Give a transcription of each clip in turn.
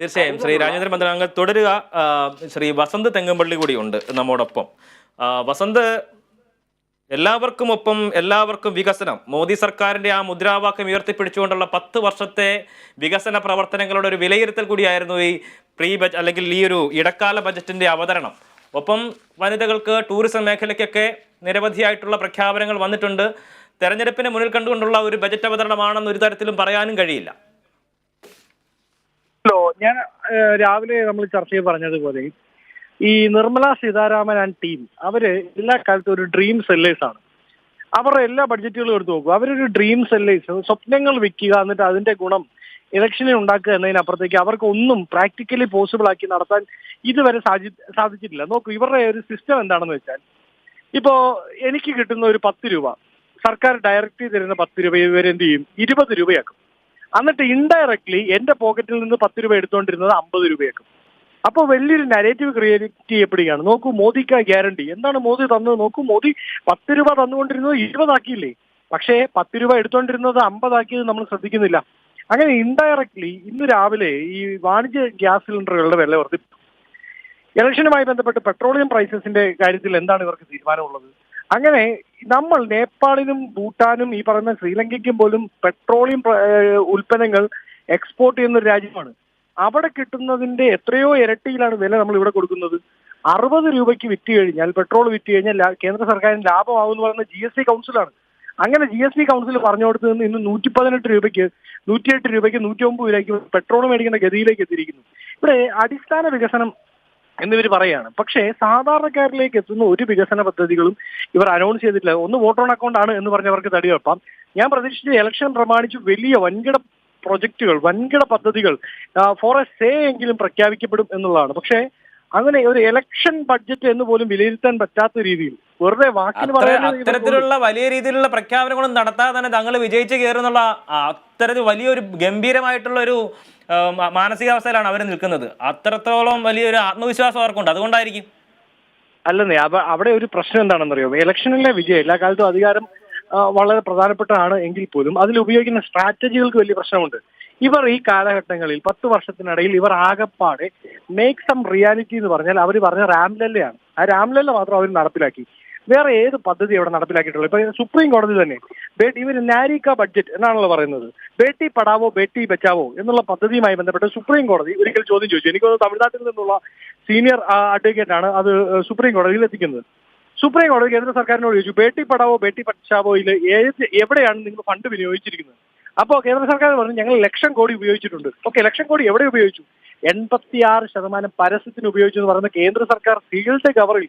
തീർച്ചയായും ശ്രീ രാജേന്ദ്രൻ മന്ത്രി തുടരുക. ശ്രീ വസന്ത് തെങ്ങമ്പള്ളി കൂടിയുണ്ട് നമ്മോടൊപ്പം. വസന്ത്, എല്ലാവർക്കുമൊപ്പം എല്ലാവർക്കും വികസനം, മോദി സർക്കാരിന്റെ ആ മുദ്രാവാക്യം ഉയർത്തിപ്പിടിച്ചുകൊണ്ടുള്ള 10 വർഷത്തെ വികസന പ്രവർത്തനങ്ങളുടെ ഒരു വിലയിരുത്തൽ കൂടിയായിരുന്നു ഈ പ്രീ ബജറ്റ് അല്ലെങ്കിൽ ഈ ഒരു ഇടക്കാല ബജറ്റിന്റെ അവതരണം. ഒപ്പം വനിതകൾക്ക്, ടൂറിസം മേഖലയ്ക്കൊക്കെ നിരവധിയായിട്ടുള്ള പ്രഖ്യാപനങ്ങൾ വന്നിട്ടുണ്ട്. തെരഞ്ഞെടുപ്പിനെ മുന്നിൽ കണ്ടുകൊണ്ടുള്ള ഒരു ബജറ്റ് അവതരണമാണെന്ന് ഒരു തരത്തിലും പറയാനും കഴിയില്ല. ഞാൻ രാവിലെ നമ്മൾ ചർച്ചയിൽ പറഞ്ഞതുപോലെ ഈ നിർമ്മല സീതാരാമൻ ആൻഡ് ടീം അവര് എല്ലാ കാലത്തും ഒരു ഡ്രീം സെല്ലേഴ്സ് ആണ്. അവരുടെ എല്ലാ ബഡ്ജറ്റുകളും എടുത്തു നോക്കും. അവരൊരു ഡ്രീം സെല്ലേഴ്സ്, സ്വപ്നങ്ങൾ വെക്കുക, എന്നിട്ട് അതിന്റെ ഗുണം ഇലക്ഷനിൽ ഉണ്ടാക്കുക എന്നതിനപ്പുറത്തേക്ക് അവർക്ക് ഒന്നും പ്രാക്ടിക്കലി പോസിബിൾ ആക്കി നടത്താൻ ഇതുവരെ സാധിച്ചിട്ടില്ല. നോക്കൂ, ഇവരുടെ ഒരു സിസ്റ്റം എന്താണെന്ന് വെച്ചാൽ, ഇപ്പോ എനിക്ക് കിട്ടുന്ന ഒരു 10 രൂപ, സർക്കാർ ഡയറക്റ്റ് തരുന്ന 10 രൂപ ഇവരെന്ത് ചെയ്യും, 20 രൂപയാക്കും. എന്നിട്ട് ഇൻഡയറക്ട്ലി എന്റെ പോക്കറ്റിൽ നിന്ന് 10 രൂപ എടുത്തുകൊണ്ടിരുന്നത് 50 രൂപയാക്കും. അപ്പോൾ വലിയൊരു നരേറ്റീവ് ക്രിയേറ്റ് ചെയ്യപ്പെടുകയാണ്. നോക്കൂ, മോദിക്ക് ഗ്യാരണ്ടി എന്താണ് മോദി തന്നത് നോക്കൂ. മോദി 10 രൂപ തന്നുകൊണ്ടിരുന്നത് 20 ആക്കിയില്ലേ, പക്ഷേ 10 രൂപ എടുത്തുകൊണ്ടിരുന്നത് 50 ആക്കിയത് നമ്മൾ ശ്രദ്ധിക്കുന്നില്ല. അങ്ങനെ ഇൻഡയറക്ട്ലി ഇന്ന് രാവിലെ ഈ വാണിജ്യ ഗ്യാസ് സിലിണ്ടറുകളുടെ വില വർദ്ധിപ്പിച്ചു. ഇലക്ഷനുമായി ബന്ധപ്പെട്ട് പെട്രോളിയം പ്രൈസസിന്റെ കാര്യത്തിൽ എന്താണ് ഇവർക്ക് തീരുമാനമുള്ളത്? അങ്ങനെ നമ്മൾ നേപ്പാളിനും ഭൂട്ടാനും ഈ പറയുന്ന ശ്രീലങ്കയ്ക്കും പോലും പെട്രോളിയം ഉൽപ്പന്നങ്ങൾ എക്സ്പോർട്ട് ചെയ്യുന്ന ഒരു രാജ്യമാണ്. അവിടെ കിട്ടുന്നതിന്റെ എത്രയോ ഇരട്ടിയിലാണ് വില നമ്മൾ ഇവിടെ കൊടുക്കുന്നത്. 60 രൂപയ്ക്ക് വിറ്റ് കഴിഞ്ഞാൽ, പെട്രോൾ വിറ്റ് കഴിഞ്ഞാൽ കേന്ദ്ര സർക്കാരിന് ലാഭമാവും എന്ന് പറയുന്നത് GST കൗൺസിലാണ്. അങ്ങനെ GST കൗൺസിൽ പറഞ്ഞു കൊടുത്തത് ഇന്ന് 118 രൂപയ്ക്ക്, 108 രൂപയ്ക്ക്, 109 രൂപയ്ക്ക് പെട്രോൾ മേടിക്കുന്ന ഗതിയിലേക്ക് എത്തിയിരിക്കുന്നു. ഇവിടെ അടിസ്ഥാന വികസനം എന്നിവർ പറയാണ്. പക്ഷേ സാധാരണക്കാരിലേക്ക് എത്തുന്ന ഒരു വികസന പദ്ധതികളും ഇവർ അനൗൺസ് ചെയ്തിട്ടില്ല. ഒന്ന് വോട്ട് ഓൺ അക്കൗണ്ട് ആണ് എന്ന് പറഞ്ഞവർക്ക് തടി വെപ്പാം. ഞാൻ പ്രതീക്ഷിച്ച ഇലക്ഷൻ പ്രമാണിച്ച് വലിയ വൻകിട പ്രൊജക്ടുകൾ, വൻകിട പദ്ധതികൾ ഫോർ എ സേ എങ്കിലും പ്രഖ്യാപിക്കപ്പെടും എന്നുള്ളതാണ്. പക്ഷേ അങ്ങനെ ഒരു ഇലക്ഷൻ ബഡ്ജറ്റ് എന്ന് പോലും വിലയിരുത്താൻ പറ്റാത്ത രീതിയിൽ വെറുതെ വാക്കിന് പറയാൻ അത്തരത്തിലുള്ള വലിയ രീതിയിലുള്ള പ്രഖ്യാപനങ്ങളും നടത്താതെ തന്നെ തങ്ങൾ വിജയിച്ച് കയറുന്നുള്ള അത്തരത്തിൽ വലിയൊരു ഗംഭീരമായിട്ടുള്ള ഒരു മാനസികാവസ്ഥയിലാണ് അവർ നിൽക്കുന്നത്. അത്രത്തോളം വലിയൊരു ആത്മവിശ്വാസം അവർക്കുണ്ട്. അതുകൊണ്ടായിരിക്കും. അല്ലെന്നേ, അവിടെ ഒരു പ്രശ്നം എന്താണെന്നറിയോ? ഇലക്ഷനിലെ വിജയം എല്ലാ കാലത്തും അധികാരം വളരെ പ്രധാനപ്പെട്ടതാണ് എങ്കിൽ പോലും അതിൽ ഉപയോഗിക്കുന്ന സ്ട്രാറ്റജികൾക്ക് വലിയ പ്രശ്നമുണ്ട്. ഇവർ ഈ കാലഘട്ടങ്ങളിൽ 10 വർഷത്തിനിടയിൽ ഇവർ ആകെപ്പാടെ മേക്ക് സം റിയാലിറ്റി എന്ന് പറഞ്ഞാൽ അവർ പറഞ്ഞ രാംലല്ലയാണ്. ആ രാംലല്ല മാത്രം അവർ നടപ്പിലാക്കി. വേറെ ഏത് പദ്ധതി അവിടെ നടപ്പിലാക്കിയിട്ടുള്ളത്? ഇപ്പൊ സുപ്രീം കോടതി തന്നെ ഇവർ നാരിക ബഡ്ജറ്റ് എന്നാണല്ലോ പറയുന്നത്. ബേട്ടി പഠാവോ ബേട്ടി ബച്ചാവോ എന്നുള്ള പദ്ധതിയുമായി ബന്ധപ്പെട്ട് സുപ്രീം കോടതി ഒരിക്കൽ ചോദ്യം ചോദിച്ചു. എനിക്കത് തമിഴ്നാട്ടിൽ നിന്നുള്ള സീനിയർ അഡ്വക്കേറ്റ് ആണ് അത് സുപ്രീം കോടതിയിൽ എത്തിക്കുന്നത്. സുപ്രീം കോടതി കേന്ദ്ര സർക്കാരിനോട് ചോദിച്ചു, ബേട്ടി പഠാവോ ബേട്ടി ബച്ചാവോയിൽ എവിടെയാണ് നിങ്ങൾ ഫണ്ട് വിനിയോഗിച്ചിരിക്കുന്നത്? അപ്പോൾ കേന്ദ്ര സർക്കാർ പറഞ്ഞു, ഞങ്ങൾ 1,00,000 കോടി ഉപയോഗിച്ചിട്ടുണ്ട്. ഓക്കെ, 1,00,000 കോടി എവിടെ ഉപയോഗിച്ചു? 86% പരസ്യത്തിന് ഉപയോഗിച്ചു എന്ന് പറയുന്ന കേന്ദ്ര സർക്കാർ സീൽഡ് കവറിൽ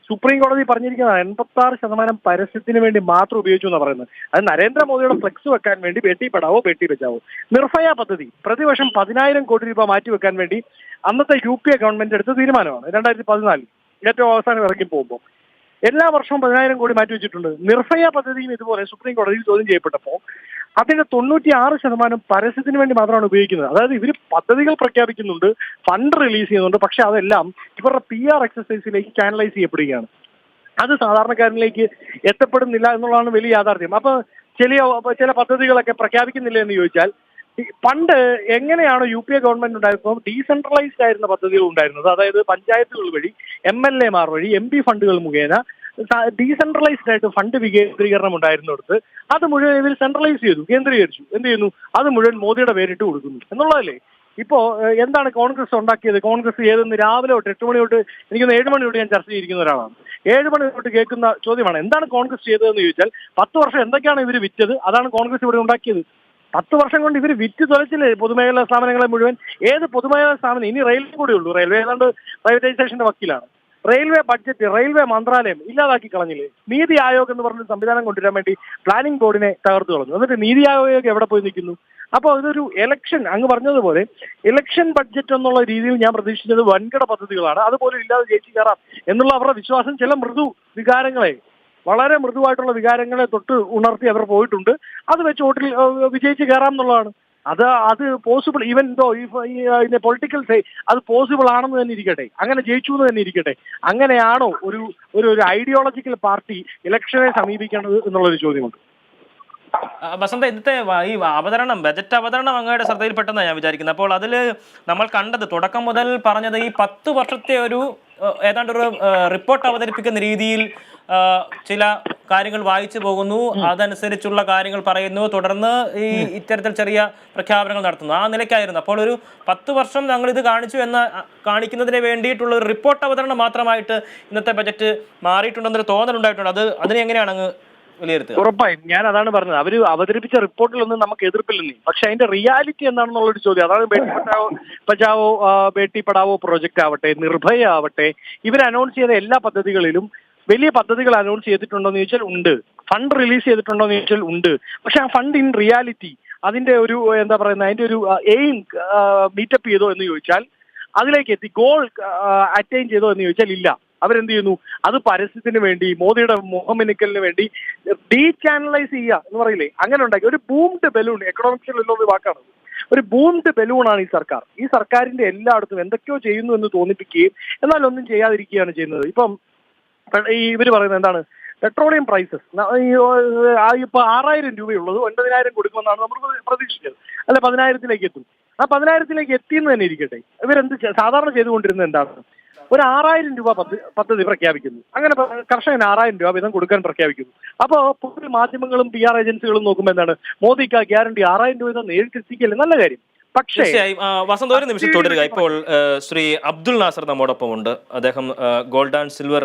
സുപ്രീം കോടതി പറഞ്ഞിരിക്കുന്നത് 86% പരസ്യത്തിന് വേണ്ടി മാത്രം ഉപയോഗിച്ചു എന്നാണ് പറയുന്നത്. അത് നരേന്ദ്രമോദിയുടെ ഫ്ലെക്സ് വെക്കാൻ വേണ്ടി ബേട്ടി പഠാവോ ബേട്ടി ബച്ചാവോ. നിർഭയ പദ്ധതി പ്രതിവർഷം 10,000 കോടി രൂപ മാറ്റിവെക്കാൻ വേണ്ടി അന്നത്തെ UPA ഗവൺമെന്റ് എടുത്ത തീരുമാനമാണ് 2014 ഏറ്റവും അവസാനം ഇറങ്ങി പോകുമ്പോൾ. എല്ലാ വർഷവും 10,000 കോടി മാറ്റിവെച്ചിട്ടുണ്ട്. നിർഭയ പദ്ധതിയും ഇതുപോലെ സുപ്രീം കോടതിയിൽ ചോദ്യം ചെയ്യപ്പെട്ടപ്പോൾ അതിന്റെ 96% പരസ്യത്തിന് വേണ്ടി മാത്രമാണ് ഉപയോഗിക്കുന്നത്. അതായത് ഇവർ പദ്ധതികൾ പ്രഖ്യാപിക്കുന്നുണ്ട്, ഫണ്ട് റിലീസ് ചെയ്യുന്നുണ്ട്, പക്ഷെ അതെല്ലാം ഇവരുടെ PR എക്സസൈസിലേക്ക് ചാനലൈസ് ചെയ്യപ്പെടുകയാണ്. അത് സാധാരണക്കാരനിലേക്ക് എത്തപ്പെടുന്നില്ല എന്നുള്ളതാണ് വലിയ യാഥാർത്ഥ്യം. അപ്പൊ ചില പദ്ധതികളൊക്കെ പ്രഖ്യാപിക്കുന്നില്ല എന്ന് ചോദിച്ചാൽ, പണ്ട് എങ്ങനെയാണ് UPA ഗവൺമെന്റ് ഉണ്ടായിരുന്നപ്പോൾ ഡീസെൻട്രലൈസ്ഡ് ആയിരുന്ന പദ്ധതികൾ ഉണ്ടായിരുന്നത്. അതായത് പഞ്ചായത്തുകൾ വഴി, MLA മാർ വഴി, MP ഫണ്ടുകൾ മുഖേന ഡീസെൻട്രലൈസ്ഡ് ആയിട്ട് ഫണ്ട് വികേന്ദ്രീകരണം ഉണ്ടായിരുന്നിടത്ത് അത് മുഴുവൻ ഇവർ സെൻട്രലൈസ് ചെയ്തു, കേന്ദ്രീകരിച്ചു. എന്ത് ചെയ്യുന്നു? അത് മുഴുവൻ മോദിയുടെ പേരിട്ട് കൊടുക്കുന്നു എന്നുള്ളതല്ലേ. ഇപ്പോ എന്താണ് കോൺഗ്രസ് ഉണ്ടാക്കിയത്? കോൺഗ്രസ് ഏതെന്ന് രാവിലെ തൊട്ട് 8 മണി തൊട്ട്, എനിക്കൊന്ന് 7 മണി തൊട്ട് ഞാൻ ചർച്ച ചെയ്തിരിക്കുന്ന ഒരാളാണ്. 7 മണി തൊട്ട് കേൾക്കുന്ന ചോദ്യമാണ്, എന്താണ് കോൺഗ്രസ് ചെയ്തതെന്ന് ചോദിച്ചാൽ 10 വർഷം എന്തൊക്കെയാണ് ഇവർ വിറ്റത്? അതാണ് കോൺഗ്രസ് ഇവിടെ ഉണ്ടാക്കിയത്. 10 വർഷം കൊണ്ട് ഇവർ വിറ്റ് തുലച്ചില്ലേ പൊതുമേഖലാ സ്ഥാപനങ്ങളെ മുഴുവൻ. ഏത് പൊതുമേഖലാ സ്ഥാപനം? ഇനി റെയിൽവേ കൂടെ ഉള്ളൂ. റെയിൽവേ ഏതാണ്ട് പ്രൈവറ്റൈസേഷന്റെ വക്കീലാണ്. റെയിൽവേ ബഡ്ജറ്റ്, റെയിൽവേ മന്ത്രാലയം ഇല്ലാതാക്കി കളഞ്ഞില്ലേ? നീതി ആയോഗ് എന്ന് പറഞ്ഞ സംവിധാനം കൊണ്ടുവരാൻ വേണ്ടി പ്ലാനിംഗ് ബോർഡിനെ തകർത്തു കളഞ്ഞു. എന്നിട്ട് നീതി ആയോഗ് എവിടെ പോയി നിൽക്കുന്നു? അപ്പോൾ ഇതൊരു ഇലക്ഷൻ, അങ്ങ് പറഞ്ഞതുപോലെ ഇലക്ഷൻ ബഡ്ജറ്റ് എന്നുള്ള രീതിയിൽ ഞാൻ പ്രതീക്ഷിച്ചത് വൻകിട പദ്ധതികളാണ്. അതുപോലെ ഇല്ലാതെ ജയിച്ചു കയറാം എന്നുള്ള അവരുടെ വിശ്വാസം ചില മൃദു വികാരങ്ങളെ, വളരെ മൃദുവായിട്ടുള്ള വികാരങ്ങളെ തൊട്ട് ഉണർത്തി അവർ പോയിട്ടുണ്ട്. അത് വെച്ച് വോട്ടിൽ വിജയിച്ച് കയറാം എന്നുള്ളതാണ്. അത് possible, even though political say അത് പോസിബിൾ ആണെന്ന് തന്നെ ഇരിക്കട്ടെ, അങ്ങനെ ജയിച്ചു എന്ന് തന്നെ ഇരിക്കട്ടെ. അങ്ങനെയാണോ ഒരു ഐഡിയോളജിക്കൽ പാർട്ടി ഇലക്ഷനെ സമീപിക്കേണ്ടത് എന്നുള്ളൊരു ചോദ്യമുണ്ട്. വസന്ത, ഇന്നത്തെ ഈ അവതരണം, ബജറ്റ് അവതരണം അങ്ങയുടെ ശ്രദ്ധയിൽപ്പെട്ടെന്നാണ് ഞാൻ വിചാരിക്കുന്നത്. അപ്പോൾ അതിൽ നമ്മൾ കണ്ടത്, തുടക്കം മുതൽ പറഞ്ഞത് ഈ 10 വർഷത്തെ ഒരു ഏതാണ്ട് ഒരു റിപ്പോർട്ട് അവതരിപ്പിക്കുന്ന രീതിയിൽ ചില കാര്യങ്ങൾ വായിച്ചു പോകുന്നു, അതനുസരിച്ചുള്ള കാര്യങ്ങൾ പറയുന്നു, തുടർന്ന് ഈ ഇത്തരത്തിൽ ചെറിയ പ്രഖ്യാപനങ്ങൾ നടത്തുന്നു. ആ നിലയ്ക്കായിരുന്നു. അപ്പോൾ ഒരു 10 വർഷം ഞങ്ങൾ ഇത് കാണിച്ചു എന്ന് കാണിക്കുന്നതിന് വേണ്ടിയിട്ടുള്ള ഒരു റിപ്പോർട്ട് അവതരണം മാത്രമായിട്ട് ഇന്നത്തെ ബജറ്റ് മാറിയിട്ടുണ്ടെന്നൊരു തോന്നലുണ്ടായിട്ടുണ്ട്. അതിനെ എങ്ങനെയാണ് അങ്ങ് വിലയിരുത്തുക? ഉറപ്പായും ഞാൻ അതാണ് പറഞ്ഞത്. അവര് അവതരിപ്പിച്ച റിപ്പോർട്ടിലൊന്നും നമുക്ക് എതിർപ്പില്ലെന്നേ, പക്ഷെ അതിന്റെ റിയാലിറ്റി എന്താണെന്നുള്ളൊരു ചോദ്യം. അതാണ് ബേട്ടി പഠാവോ പ്രോജക്റ്റ് ആവട്ടെ, നിർഭയ ആവട്ടെ, ഇവർ അനൗൺസ് ചെയ്ത എല്ലാ പദ്ധതികളിലും വലിയ പദ്ധതികൾ അനൗൺസ് ചെയ്തിട്ടുണ്ടോ എന്ന് ചോദിച്ചാൽ ഉണ്ട്. ഫണ്ട് റിലീസ് ചെയ്തിട്ടുണ്ടോ എന്ന് ചോദിച്ചാൽ ഉണ്ട്. പക്ഷെ ആ ഫണ്ട് ഇൻ റിയാലിറ്റി അതിന്റെ ഒരു എന്താ പറയുന്നത്, അതിന്റെ ഒരു എയിം മീറ്റപ്പ് ചെയ്തോ എന്ന് ചോദിച്ചാൽ, അതിലേക്ക് എത്തി ഗോൾ അറ്റൈൻ ചെയ്തോ എന്ന് ചോദിച്ചാൽ ഇല്ല. അവരെന്ത് ചെയ്യുന്നു? അത് പരസ്യത്തിന് വേണ്ടി, മോദിയുടെ മുഖമിനുക്കലിന് വേണ്ടി ഡീചാനലൈസ് ചെയ്യുക എന്ന് പറയില്ലേ, അങ്ങനെ ഉണ്ടാക്കി ഒരു ബൂംഡ് ബലൂൺ. എക്കണോമിക്സിലുള്ള ഒരു വാക്കാണ്. ഒരു ബൂംഡ് ബലൂണാണ് ഈ സർക്കാർ. ഈ സർക്കാരിന്റെ എല്ലായിടത്തും എന്തൊക്കെയോ ചെയ്യുന്നു എന്ന് തോന്നിപ്പിക്കുകയും എന്നാൽ ഒന്നും ചെയ്യാതിരിക്കുകയാണ് ചെയ്യുന്നത്. ഇപ്പം ഇവര് പറയുന്നത് എന്താണ്? പെട്രോളിയം പ്രൈസസ് ഇപ്പൊ 6000 രൂപയുള്ളത് 9000 കൊടുക്കുമെന്നാണ് നമ്മൾ പ്രതീക്ഷിച്ചത്. അല്ല, 10,000-ലേക്ക് എത്തും. ആ 10,000-ലേക്ക് എത്തിയെന്ന് തന്നെ ഇരിക്കട്ടെ. ഇവരെന്ത് സാധാരണ ചെയ്തുകൊണ്ടിരുന്നത് എന്താണ്? ഒരു 6000 രൂപ പദ്ധതി പ്രഖ്യാപിക്കുന്നു. അങ്ങനെ കർഷകന് 6000 രൂപ വീതം കൊടുക്കാൻ പ്രഖ്യാപിക്കുന്നു. അപ്പോൾ പൊതു മാധ്യമങ്ങളും PR ഏജൻസികളും നോക്കുമ്പോൾ എന്താണ്? മോദിക്ക് ഗ്യാരണ്ടി 6000 രൂപ വീതം നേരിട്ടെത്തിക്കല്ലേ, നല്ല കാര്യം. പക്ഷേ വസന്ത്, ഒരു നിമിഷം തുടരുക. ഇപ്പോൾ ശ്രീ അബ്ദുൾ നാസർ നമ്മോടൊപ്പം ഉണ്ട്. അദ്ദേഹം ഗോൾഡ് ആൻഡ് സിൽവർ